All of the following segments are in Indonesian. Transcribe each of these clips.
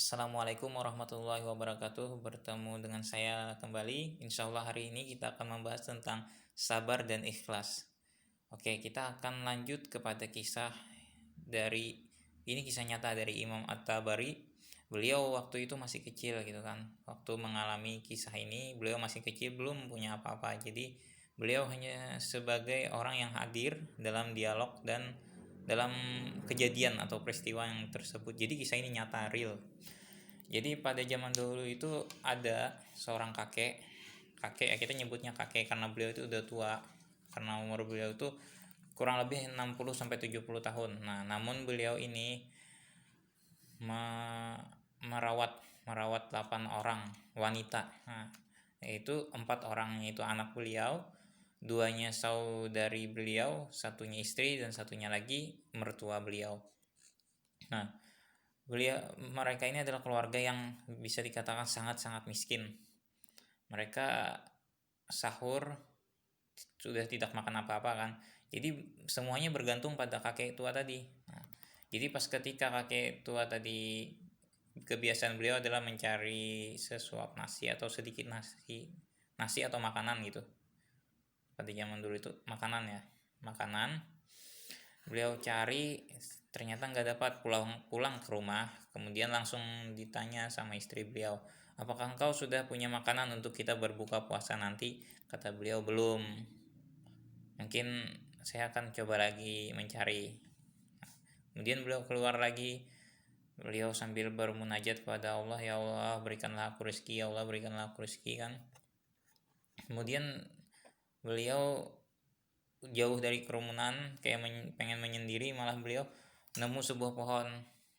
Assalamualaikum warahmatullahi wabarakatuh. Bertemu dengan saya kembali. Insya Allah hari ini kita akan membahas tentang sabar dan ikhlas. Oke, kita akan lanjut kepada kisah dari ini kisah nyata dari Imam At-Tabari. Beliau waktu itu masih kecil gitu kan. Waktu mengalami kisah ini, beliau masih kecil, belum punya apa-apa. Jadi beliau hanya sebagai orang yang hadir dalam dialog dan dalam kejadian atau peristiwa yang tersebut. Jadi kisah ini nyata, real. Jadi pada zaman dulu itu ada seorang kakek ya, kita nyebutnya kakek karena beliau itu udah tua, karena umur beliau itu kurang lebih 60 sampai 70 tahun. Nah, namun beliau ini merawat merawat 8 orang wanita. Nah, yaitu 4 orang itu anak beliau, duanya saudari beliau, satunya istri dan satunya lagi mertua beliau. Nah, mereka ini adalah keluarga yang bisa dikatakan sangat-sangat miskin. Mereka sahur sudah tidak makan apa-apa kan. Jadi semuanya bergantung pada kakek tua tadi. Nah, jadi pas ketika kakek tua tadi, kebiasaan beliau adalah mencari sesuap nasi atau sedikit nasi atau makanan gitu. Pada zaman dulu itu makanan ya, makanan. Beliau cari, ternyata nggak dapat. Pulang ke rumah, kemudian langsung ditanya sama istri beliau, apakah engkau sudah punya makanan untuk kita berbuka puasa nanti? Kata beliau, belum, mungkin saya akan coba lagi mencari. Kemudian beliau keluar lagi, beliau sambil bermunajat kepada Allah, ya Allah berikanlah aku rezeki, ya Allah berikanlah aku rezeki kan. Kemudian beliau jauh dari kerumunan, kayak pengen menyendiri, malah beliau nemu sebuah pohon.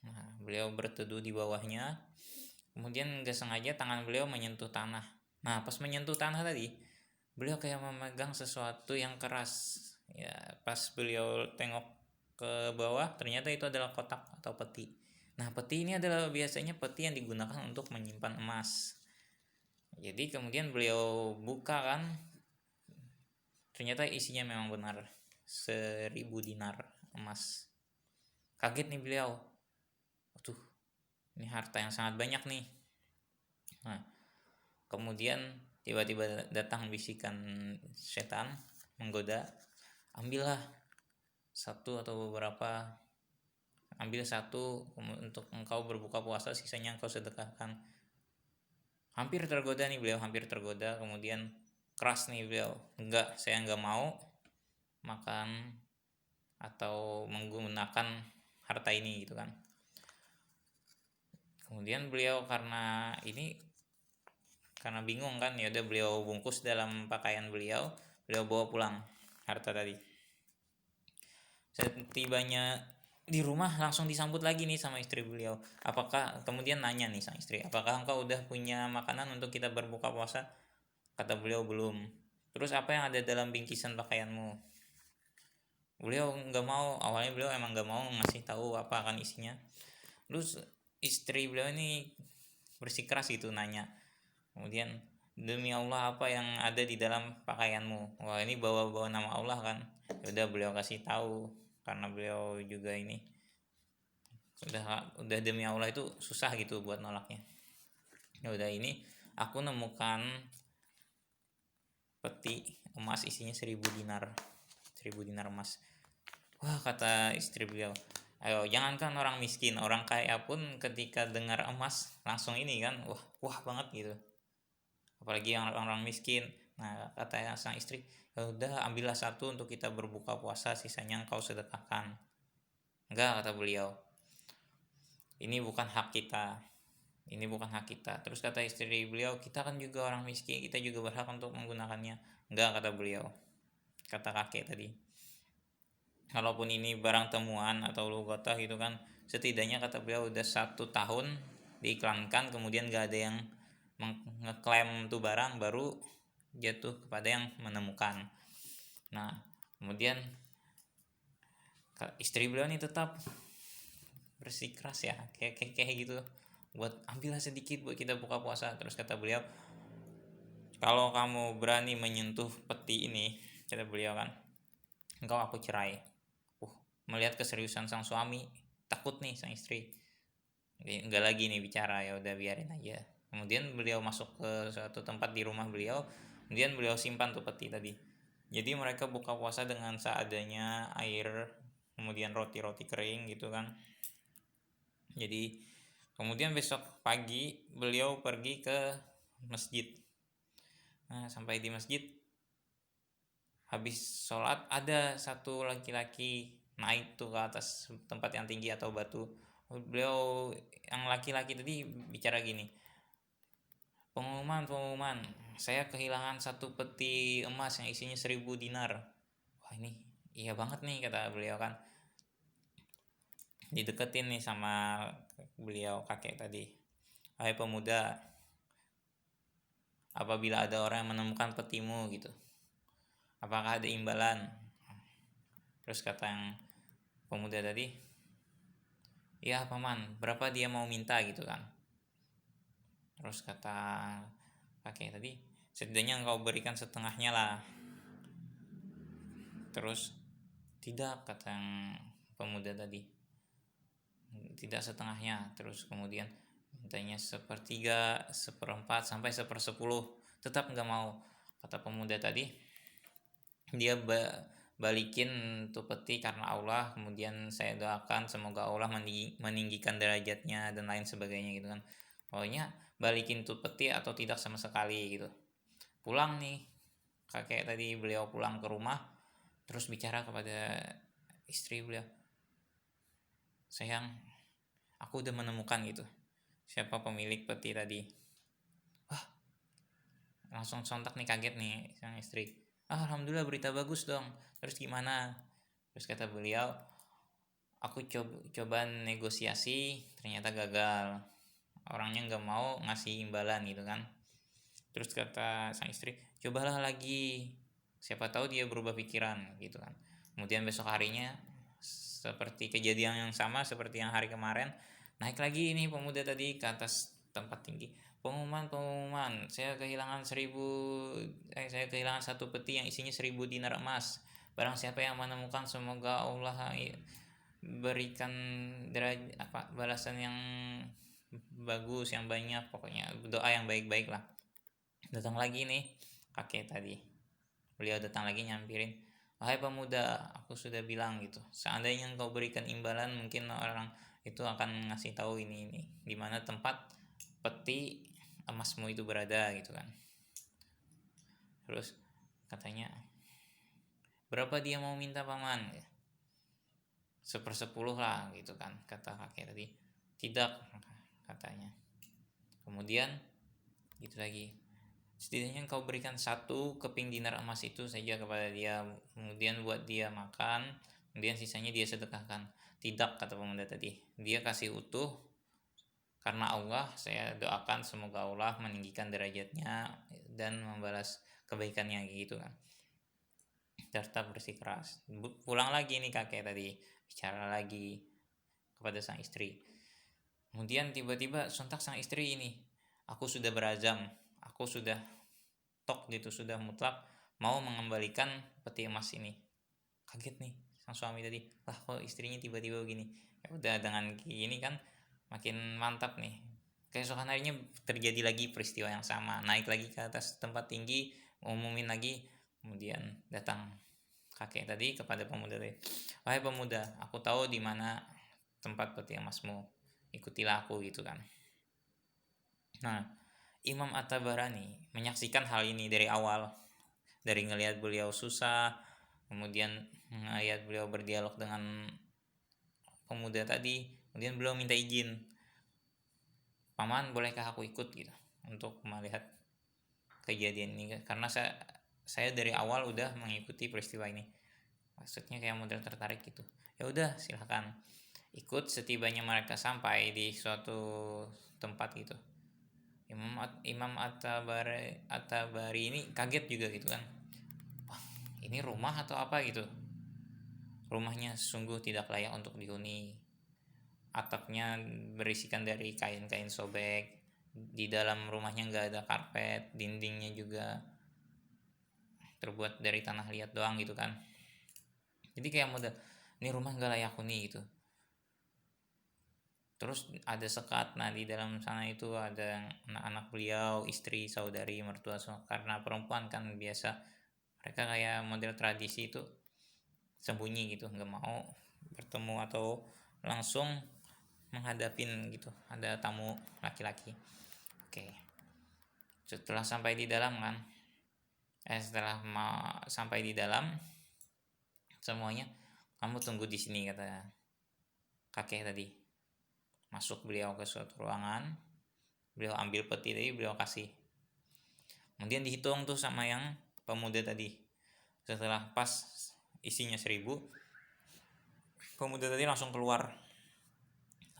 Nah, beliau berteduh di bawahnya, kemudian gak sengaja tangan beliau menyentuh tanah. Nah, pas menyentuh tanah tadi, beliau kayak memegang sesuatu yang keras. Ya, pas beliau tengok ke bawah, ternyata itu adalah kotak atau peti. Nah, peti ini adalah biasanya peti yang digunakan untuk menyimpan emas. Jadi kemudian beliau buka kan, ternyata isinya memang benar 1.000 dinar emas. Kaget nih beliau, tuh ini harta yang sangat banyak nih. Nah, kemudian tiba-tiba datang bisikan setan menggoda, ambillah satu atau beberapa, ambil satu untuk engkau berbuka puasa, sisanya engkau sedekahkan. Hampir tergoda nih beliau, hampir tergoda. Kemudian keras nih beliau, enggak, saya enggak mau makan atau menggunakan harta ini gitu kan. Kemudian beliau karena bingung kan, ya udah beliau bungkus dalam pakaian beliau bawa pulang harta tadi. Setibanya di rumah langsung disambut lagi nih sama istri beliau. Kemudian nanya nih sang istri, apakah engkau udah punya makanan untuk kita berbuka puasa? Kata beliau, belum. Terus apa yang ada dalam bingkisan pakaianmu? Beliau nggak mau, awalnya beliau emang nggak mau ngasih tahu apa akan isinya. Terus istri beliau ini bersikeras gitu nanya, kemudian, demi Allah apa yang ada di dalam pakaianmu? Wah, ini bawa-bawa nama Allah kan. Udah beliau kasih tahu, karena beliau juga ini udah demi Allah itu susah gitu buat nolaknya. Ya udah, ini aku nemukan peti emas isinya 1.000 dinar, 1.000 dinar emas. Wah, kata istri beliau, ayo jangankan orang miskin, orang kaya pun ketika dengar emas langsung ini kan, wah banget gitu, apalagi yang orang-orang miskin. Nah, kata sang istri, ya udah ambillah satu untuk kita berbuka puasa, sisanya engkau sedekahkan. Enggak, kata beliau, ini bukan hak kita, ini bukan hak kita. Terus kata istri beliau, kita kan juga orang miskin, kita juga berhak untuk menggunakannya. Enggak, kata beliau, kata kakek tadi, kalaupun ini barang temuan atau lugotah gitu kan, setidaknya kata beliau udah 1 tahun diiklankan, kemudian gak ada yang ngeklaim tuh barang, baru jatuh kepada yang menemukan. Nah, kemudian istri beliau ini tetap bersikeras ya, kayak gitu, buat ambillah sedikit buat kita buka puasa. Terus kata beliau, kalau kamu berani menyentuh peti ini, kata beliau kan, engkau aku cerai. Melihat keseriusan sang suami, takut nih sang istri. nggak lagi nih bicara, ya udah biarin aja. Kemudian beliau masuk ke suatu tempat di rumah beliau, kemudian beliau simpan tuh peti tadi. Jadi mereka buka puasa dengan seadanya air, kemudian roti-roti kering gitu kan. Jadi kemudian besok pagi beliau pergi ke masjid. Nah, sampai di masjid, habis sholat ada satu laki-laki naik tuh ke atas tempat yang tinggi atau batu. Beliau yang laki-laki tadi bicara gini, pengumuman, pengumuman, saya kehilangan satu peti emas yang isinya 1.000 dinar. Wah, ini iya banget nih, kata beliau kan. Dideketin nih sama beliau kakek tadi. Hai pemuda, apabila ada orang yang menemukan petimu gitu, apakah ada imbalan? Terus kata yang pemuda tadi, ya paman, berapa dia mau minta gitu kan. Terus kata kakek tadi, setidaknya engkau berikan setengahnya lah. Terus tidak, kata yang pemuda tadi, tidak setengahnya. Terus kemudian mintanya sepertiga, seperempat, sampai sepersepuluh, tetap nggak mau. Kata pemuda tadi, dia balikin tuh peti karena Allah, kemudian saya doakan semoga Allah meninggikan derajatnya dan lain sebagainya gitu kan. Pokoknya balikin tuh peti atau tidak sama sekali gitu. Pulang nih kakek tadi, beliau pulang ke rumah, terus bicara kepada istri beliau, sayang, aku udah menemukan gitu siapa pemilik peti tadi. Wah, langsung sontak nih, kaget nih sang istri. Alhamdulillah, berita bagus dong. Terus gimana? Terus kata beliau, aku coba negosiasi, ternyata gagal, orangnya nggak mau ngasih imbalan gitu kan. Terus kata sang istri, cobalah lagi, siapa tahu dia berubah pikiran gitu kan. Kemudian besok harinya, seperti kejadian yang sama seperti yang hari kemarin, naik lagi ini pemuda tadi ke atas tempat tinggi. Pengumuman, pengumuman, saya kehilangan satu peti yang isinya 1.000 dinar emas. Barang siapa yang menemukan, semoga Allah berikan balasan yang bagus, yang banyak, pokoknya doa yang baik-baik lah. Datang lagi nih kakek tadi, beliau datang lagi nyampirin, wahai pemuda, aku sudah bilang gitu, seandainya engkau berikan imbalan, mungkin orang itu akan ngasih tahu ini di mana tempat peti emasmu itu berada gitu kan. Terus katanya, berapa dia mau minta paman? Sepersepuluh lah gitu kan, kata kakek tadi. Tidak, katanya. Kemudian gitu lagi, setidaknya engkau berikan satu keping dinar emas itu saja kepada dia, kemudian buat dia makan, kemudian sisanya dia sedekahkan. Tidak, kata pemuda tadi, dia kasih utuh karena Allah, saya doakan semoga Allah meninggikan derajatnya dan membalas kebaikannya gitu kan. Tetap bersikeras. Pulang lagi nih kakek tadi, bicara lagi kepada sang istri. Kemudian tiba-tiba sontak sang istri ini, aku sudah berazam, aku sudah tok gitu, sudah mutlak mau mengembalikan peti emas ini. Kaget nih sang suami tadi, lah kok istrinya tiba-tiba begini. Ya udah, dengan gini kan makin mantap nih. Keesokan harinya terjadi lagi peristiwa yang sama, naik lagi ke atas tempat tinggi, ngumumin lagi. Kemudian datang kakek tadi kepada pemuda tadi, wahai pemuda, aku tahu di mana tempat peti emasmu, ikutilah aku gitu kan. Nah, Imam At-Tabarani menyaksikan hal ini dari awal, dari ngelihat beliau susah, kemudian ngelihat beliau berdialog dengan pemuda tadi, kemudian beliau minta izin, paman bolehkah aku ikut gitu untuk melihat kejadian ini, karena saya dari awal udah mengikuti peristiwa ini, maksudnya kayak model tertarik gitu. Ya udah, silahkan ikut. Setibanya mereka sampai di suatu tempat gitu, Imam At-Tabari ini kaget juga gitu kan. Wah, ini rumah atau apa gitu. Rumahnya sungguh tidak layak untuk dihuni. Atapnya berisikan dari kain-kain sobek. Di dalam rumahnya nggak ada karpet. Dindingnya juga terbuat dari tanah liat doang gitu kan. Jadi kayak model, ini rumah nggak layak huni gitu. terus ada sekat. Nah di dalam sana itu ada anak-anak beliau, istri, saudari, mertua, karena perempuan kan biasa mereka kayak model tradisi itu sembunyi gitu, nggak mau bertemu atau langsung menghadapin gitu ada tamu laki-laki. Oke, setelah sampai di dalam kan, setelah sampai di dalam semuanya, kamu tunggu di sini kata kakek tadi. Masuk beliau ke suatu ruangan, beliau ambil peti tadi, beliau kasih. Kemudian dihitung tuh sama yang pemuda tadi. Setelah pas isinya 1.000, pemuda tadi langsung keluar,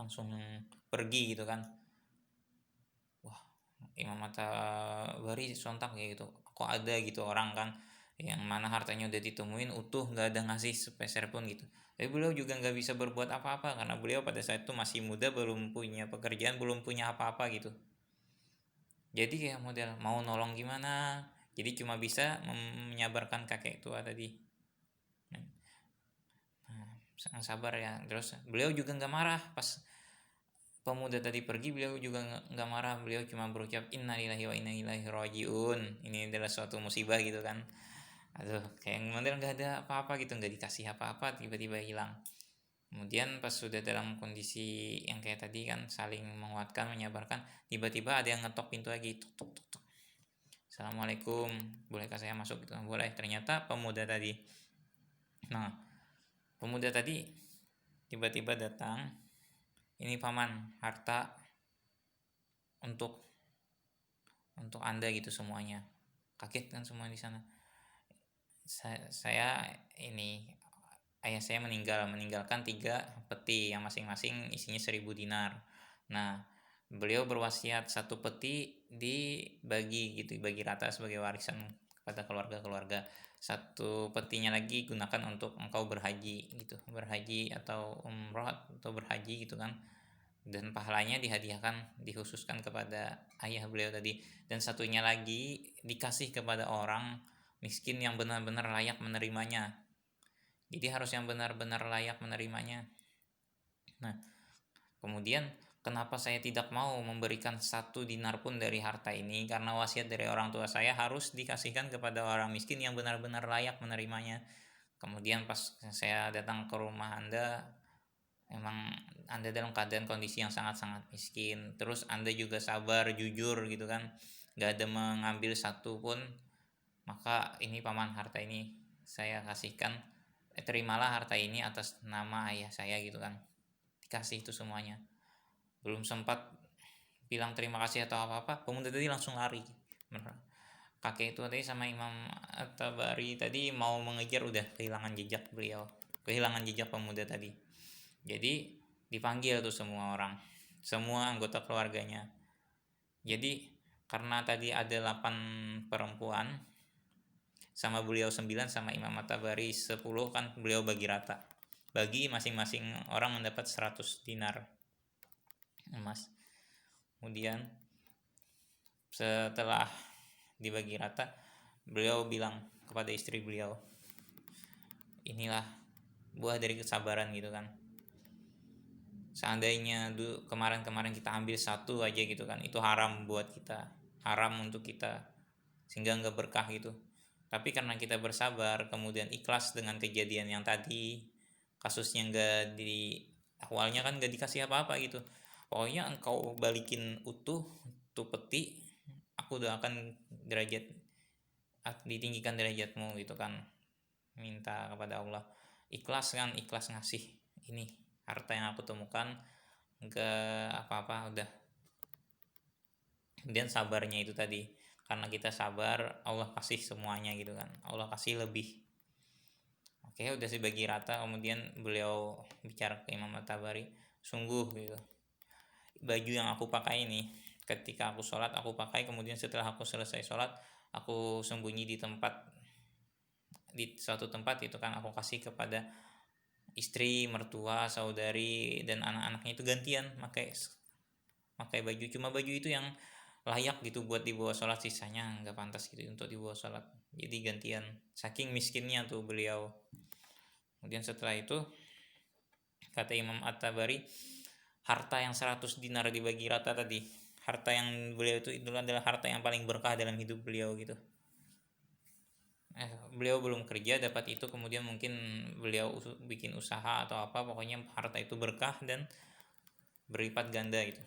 langsung pergi gitu kan. Wah, Imam Matabari sontak kayak gitu, kok ada gitu orang kan yang mana hartanya udah ditemuin utuh, nggak ada ngasih sepeser pun gitu. Tapi beliau juga nggak bisa berbuat apa-apa karena beliau pada saat itu masih muda, belum punya pekerjaan, belum punya apa-apa gitu. Jadi kayak model mau nolong gimana, jadi cuma bisa menyabarkan kakek tua tadi. Nah, sabar ya. Terus beliau juga nggak marah pas pemuda tadi pergi, beliau juga nggak marah, beliau cuma berucap innalillahi wa inna ilaihi rajiun, ini adalah suatu musibah gitu kan. Aduh, kayak model nggak ada apa-apa gitu, nggak dikasih apa-apa, tiba-tiba hilang. Kemudian pas sudah dalam kondisi yang kayak tadi kan, saling menguatkan, menyabarkan, tiba-tiba ada yang ngetok pintu lagi, tuk tuk tuk tuk. Assalamualaikum, bolehkah saya masuk gitu? Boleh. Ternyata pemuda tadi. Nah, pemuda tadi tiba-tiba datang, ini paman, harta untuk anda gitu semuanya. Kaget kan semua di sana. Saya ini ayah saya meninggalkan 3 peti yang masing-masing isinya 1.000 dinar. Nah, beliau berwasiat 1 peti dibagi gitu, dibagi rata sebagai warisan kepada keluarga-keluarga. 1 petinya lagi gunakan untuk engkau berhaji gitu, berhaji atau umroh atau berhaji gitu kan, dan pahalanya dihadiahkan, dikhususkan kepada ayah beliau tadi. Dan satunya lagi dikasih kepada orang miskin yang benar-benar layak menerimanya. Jadi harus yang benar-benar layak menerimanya. Nah, kemudian kenapa saya tidak mau memberikan 1 dinar pun dari harta ini, karena wasiat dari orang tua saya harus dikasihkan kepada orang miskin yang benar-benar layak menerimanya. Kemudian pas saya datang ke rumah Anda, emang Anda dalam keadaan kondisi yang sangat-sangat miskin, terus Anda juga sabar, jujur gitu kan, gak ada mengambil satu pun, maka ini paman, harta ini saya kasihkan, terimalah harta ini atas nama ayah saya gitu kan. Dikasih itu semuanya, belum sempat bilang terima kasih atau apa-apa, pemuda tadi langsung lari. Kakek itu tadi sama Imam At-Tabari tadi mau mengejar, udah kehilangan jejak beliau, kehilangan jejak pemuda tadi. Jadi dipanggil tuh semua orang, semua anggota keluarganya. Jadi karena tadi ada 8 perempuan, sama beliau 9, sama Imam At-Tabari 10 kan, beliau bagi rata, bagi masing-masing orang mendapat 100 dinar emas. Kemudian setelah dibagi rata, beliau bilang kepada istri beliau, inilah buah dari kesabaran gitu kan. Seandainya kemarin-kemarin kita ambil 1 aja gitu kan, itu haram buat kita, haram untuk kita, sehingga nggak berkah gitu. Tapi karena kita bersabar, kemudian ikhlas dengan kejadian yang tadi, kasusnya nggak di awalnya kan nggak dikasih apa-apa gitu, pokoknya engkau balikin utuh tuh peti, aku udah akan ditinggikan derajatmu gitu kan, minta kepada Allah, ikhlas kan, ikhlas ngasih ini harta yang aku temukan, nggak apa-apa udah. Kemudian sabarnya itu tadi, karena kita sabar, Allah kasih semuanya gitu kan, Allah kasih lebih. Oke, udah dibagi rata. Kemudian beliau bicara ke Imam At-Tabari, sungguh gitu, baju yang aku pakai ini, ketika aku sholat aku pakai, kemudian setelah aku selesai sholat aku sembunyi di suatu tempat itu kan, aku kasih kepada istri, mertua, saudari, dan anak-anaknya itu gantian pakai baju, cuma baju itu yang layak gitu buat dibawa sholat, sisanya nggak pantas gitu untuk dibawa sholat, jadi gantian, saking miskinnya tuh beliau. Kemudian setelah itu kata Imam At-Tabari, harta yang 100 dinar dibagi rata tadi, harta yang beliau itu adalah harta yang paling berkah dalam hidup beliau gitu. Beliau belum kerja dapat itu, kemudian mungkin beliau bikin usaha atau apa, pokoknya harta itu berkah dan berlipat ganda gitu.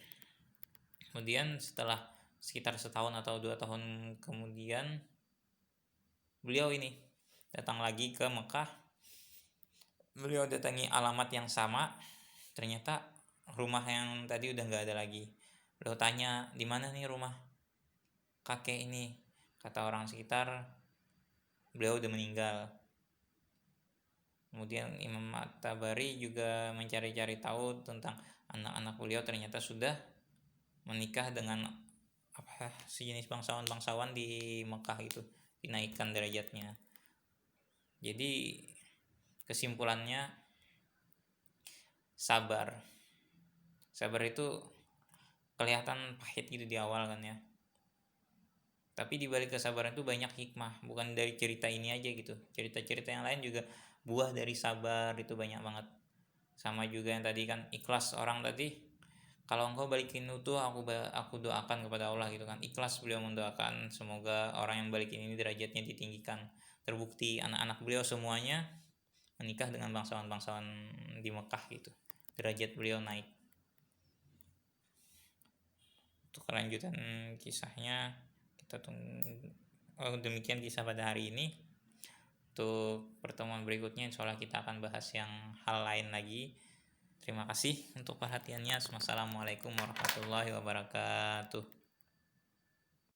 Kemudian setelah sekitar setahun atau 2 tahun kemudian, beliau ini datang lagi ke Mekah. Beliau datangi alamat yang sama, ternyata rumah yang tadi udah nggak ada lagi. Beliau tanya, di mana nih rumah kakek ini? Kata orang sekitar, beliau udah meninggal. Kemudian Imam At-Tabari juga mencari-cari tahu tentang anak-anak beliau, ternyata sudah menikah dengan apa sejenis bangsawan-bangsawan di Mekah itu, dinaikkan derajatnya. Jadi kesimpulannya, sabar itu kelihatan pahit gitu di awal kan ya, tapi di balik kesabaran itu banyak hikmah, bukan dari cerita ini aja gitu, cerita-cerita yang lain juga buah dari sabar itu banyak banget. Sama juga yang tadi kan, ikhlas orang tadi, kalau engkau balikin utuh, aku doakan kepada Allah gitu kan. Ikhlas beliau mendoakan semoga orang yang balikin ini derajatnya ditinggikan. Terbukti anak-anak beliau semuanya menikah dengan bangsawan-bangsawan di Mekah gitu, derajat beliau naik. Untuk kelanjutan kisahnya kita tunggu. Demikian kisah pada hari ini. Untuk pertemuan berikutnya insya Allah kita akan bahas yang hal lain lagi. Terima kasih untuk perhatiannya. Wassalamualaikum warahmatullahi wabarakatuh.